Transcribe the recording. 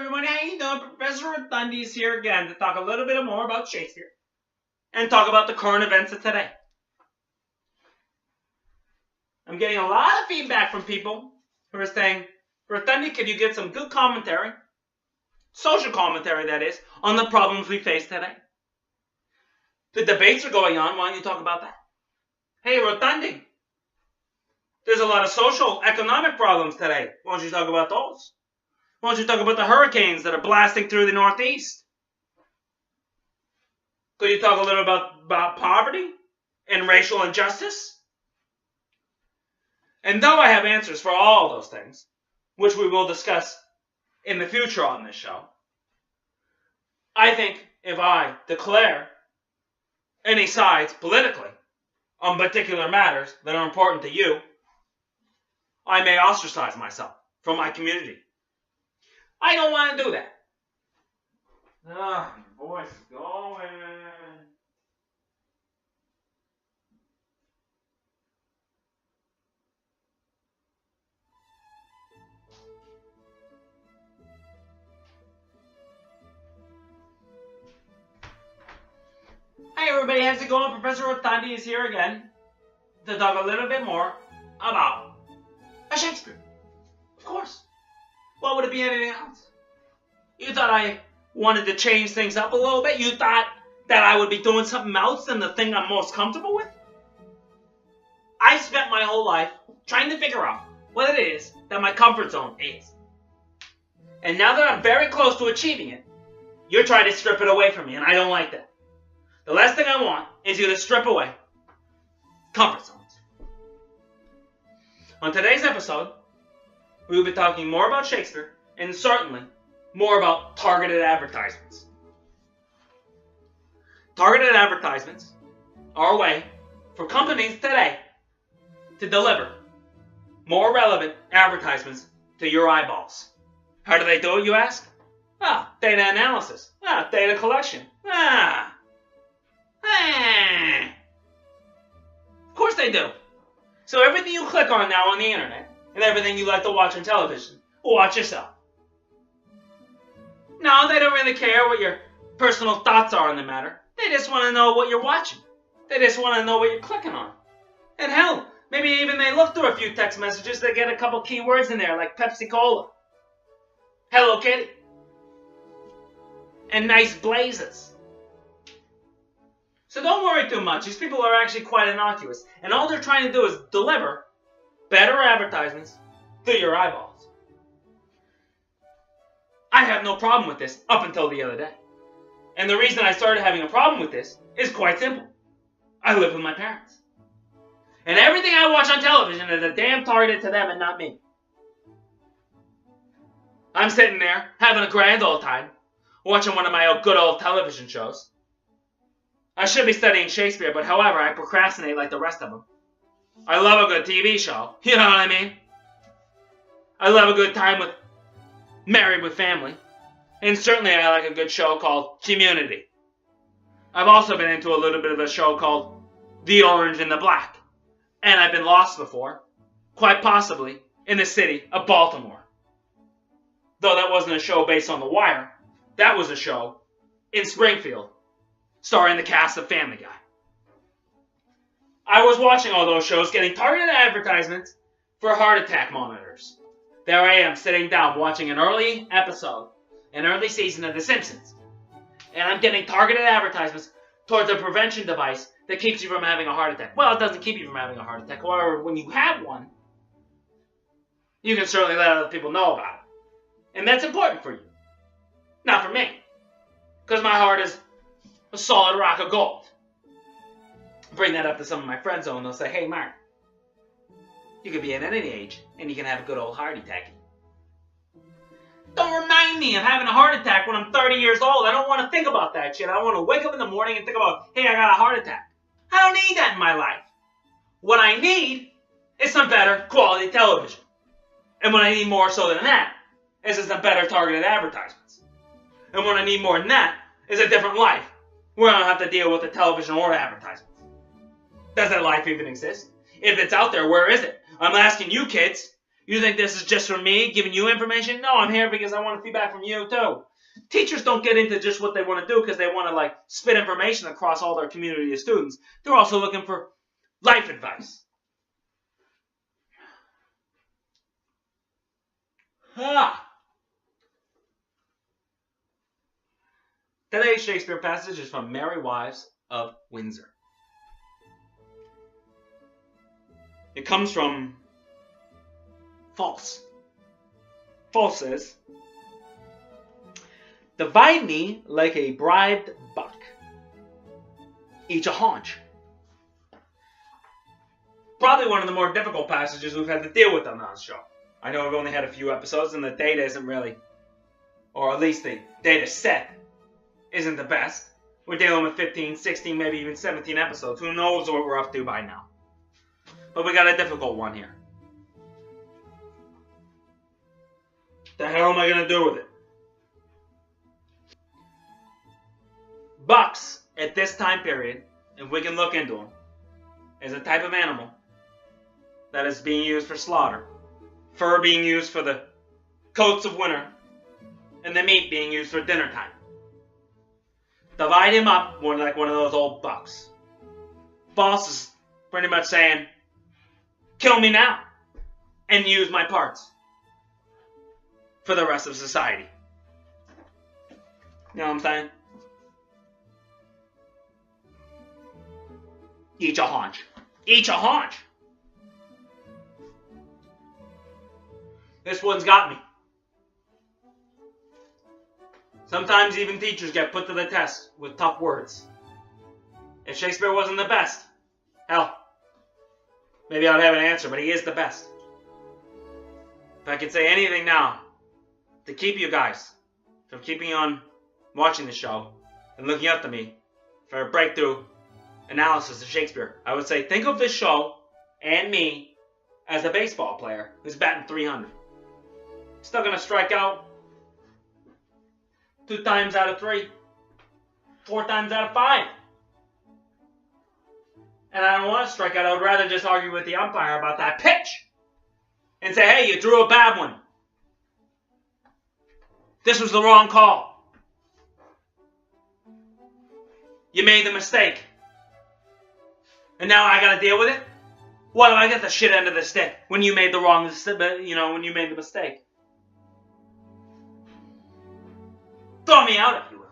everyone, how you doing? Professor Thundy is here again to talk a little bit more about Shakespeare and talk about the current events of today. I'm getting a lot of feedback from people who are saying, Thundy, could you get some good commentary, social commentary that is, on the problems we face today? The debates are going on, why don't you talk about that? Hey, Rotundi, there's a lot of social, economic problems today. Why don't you talk about those? Why don't you talk about the hurricanes that are blasting through the Northeast? Could you talk a little about poverty and racial injustice? And though I have answers for all those things, which we will discuss in the future on this show, I think if I declare any sides politically on particular matters that are important to you, I may ostracize myself from my community. I don't want to do that. Ah, your voice is going. Hey everybody, how's it going? Professor Rotundi is here again to talk a little bit more about Shakespeare. Of course. What would it be anything else? You thought I wanted to change things up a little bit? You thought that I would be doing something else than the thing I'm most comfortable with? I spent my whole life trying to figure out what it is that my comfort zone is. And now that I'm very close to achieving it, you're trying to strip it away from me, and I don't like that. The last thing I want is you to strip away comfort zones. On today's episode, we will be talking more about Shakespeare and certainly more about targeted advertisements. Targeted advertisements are a way for companies today to deliver more relevant advertisements to your eyeballs. How do they do it, you ask? Data analysis. Data collection. Of course they do. So everything you click on now on the internet, and everything you like to watch on television, watch yourself. No, they don't really care what your personal thoughts are on the matter. They just want to know what you're watching. They just want to know what you're clicking on. And hell, maybe even they look through a few text messages, they get a couple keywords in there like Pepsi Cola, Hello Kitty, and nice blazes. So don't worry too much. These people are actually quite innocuous. And all they're trying to do is deliver better advertisements to your eyeballs. I have no problem with this up until the other day. And the reason I started having a problem with this is quite simple. I live with my parents. And everything I watch on television is a damn targeted to them and not me. I'm sitting there having a grand old time watching one of my good old television shows. I should be studying Shakespeare, but however, I procrastinate like the rest of them. I love a good TV show, you know what I mean? I love a good time with Married with Family. And certainly I like a good show called Community. I've also been into a little bit of a show called The Orange and the Black. And I've been lost before, quite possibly, in the city of Baltimore. Though that wasn't a show based on The Wire, that was a show in Springfield, starring the cast of Family Guy. I was watching all those shows, getting targeted advertisements for heart attack monitors. There I am, sitting down, watching an early episode, an early season of The Simpsons. And I'm getting targeted advertisements towards a prevention device that keeps you from having a heart attack. Well, it doesn't keep you from having a heart attack. However, when you have one, you can certainly let other people know about it. And that's important for you. Not for me. Because my heart is a solid rock of gold. Bring that up to some of my friends though, and they'll say, hey Mark, you could be at any age and you can have a good old heart attack. Don't remind me of having a heart attack when I'm 30 years old. I don't want to think about that shit. I want to wake up in the morning and think about, hey, I got a heart attack. I don't need that in my life. What I need is some better quality television. And what I need more so than that is some better targeted advertisements. And what I need more than that is a different life where I don't have to deal with the television or advertisements. Does that life even exist? If it's out there, where is it? I'm asking you kids, You think this is just for me, giving you information? No, I'm here because I want feedback from you, too. Teachers don't get into just what they want to do because they want to, like, spit information across all their community of students. They're also looking for life advice. Today's Shakespeare passage is from Merry Wives of Windsor. It comes from False. False says, divide me like a bribed buck, each a haunch. Probably one of the more difficult passages we've had to deal with on this show. I know we've only had a few episodes and the data isn't really, or at least the data set isn't the best. We're dealing with 15, 16, maybe even 17 episodes. Who knows what we're up to by now. But we got a difficult one here. The hell am I going to do with it? Bucks, at this time period, if we can look into them, is a type of animal that is being used for slaughter. Fur being used for the coats of winter, and the meat being used for dinner time. Divide him up more like one of those old bucks. Boss is pretty much saying, kill me now, and use my parts for the rest of society. You know what I'm saying? Each a haunch. Each a haunch. This one's got me. Sometimes even teachers get put to the test with tough words. If Shakespeare wasn't the best, hell, maybe I'd have an answer, but he is the best. If I could say anything now to keep you guys from keeping on watching the show and looking up to me for a breakthrough analysis of Shakespeare, I would say think of this show and me as a baseball player who's batting 300. Still going to strike out 2 times out of 3, 4 times out of 5. And I don't want to strike out. I would rather just argue with the umpire about that pitch and say, hey, you drew a bad one. This was the wrong call. You made the mistake. And now I got to deal with it? Why do I get the shit end of the stick when you made the wrong, when you made the mistake? Throw me out if you will.